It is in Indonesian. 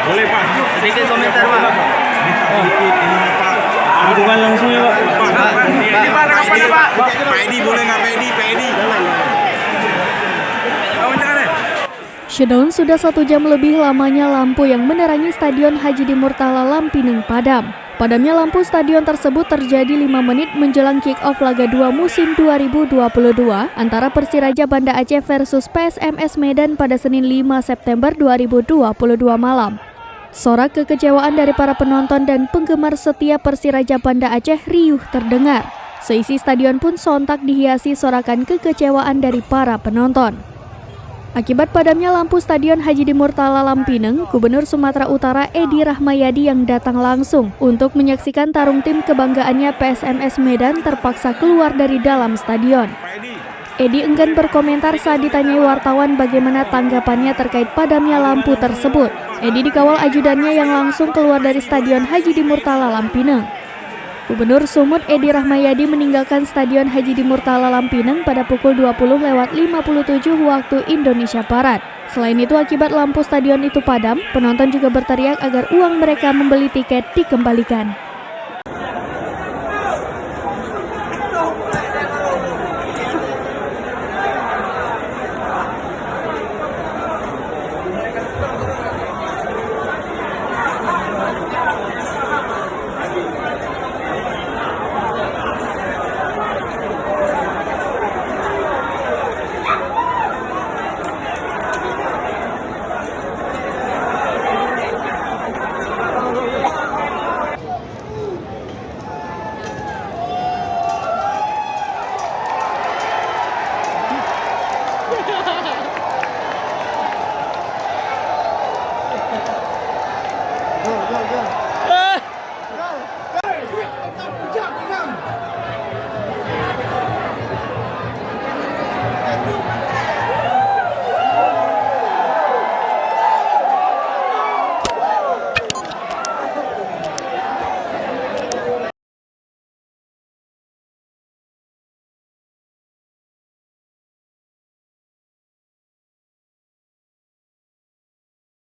Boleh Pak. Sedikit komentar Pak. Sedikit ini Pak. Dukungan langsung ya Pak. Ini Pak, rekapannya Pak. Pak Edi boleh nggak Pak Edi? Pak Edi. Shutdown sudah 1 jam lebih lamanya lampu yang menerangi Stadion Haji di Murtala Lampineng padam. Padamnya lampu stadion tersebut terjadi 5 menit menjelang kick-off laga 2 musim 2022 antara Persiraja Banda Aceh versus PSMS Medan pada Senin 5 September 2022 malam. Sorak kekecewaan dari para penonton dan penggemar setia Persiraja Banda Aceh riuh terdengar. Seisi stadion pun sontak dihiasi sorakan kekecewaan dari para penonton. Akibat padamnya lampu Stadion Haji di Murtala Lampineng, Gubernur Sumatera Utara Edi Rahmayadi yang datang langsung untuk menyaksikan tarung tim kebanggaannya PSMS Medan terpaksa keluar dari dalam stadion. Edi enggan berkomentar saat ditanyai wartawan bagaimana tanggapannya terkait padamnya lampu tersebut. Edi dikawal ajudannya yang langsung keluar dari Stadion Haji di Murtala Lampineng. Gubernur Sumut Edi Rahmayadi meninggalkan Stadion Haji di Murtala Lampineng pada pukul 20.57 waktu Indonesia Barat. Selain itu, akibat lampu stadion itu padam, penonton juga berteriak agar uang mereka membeli tiket dikembalikan.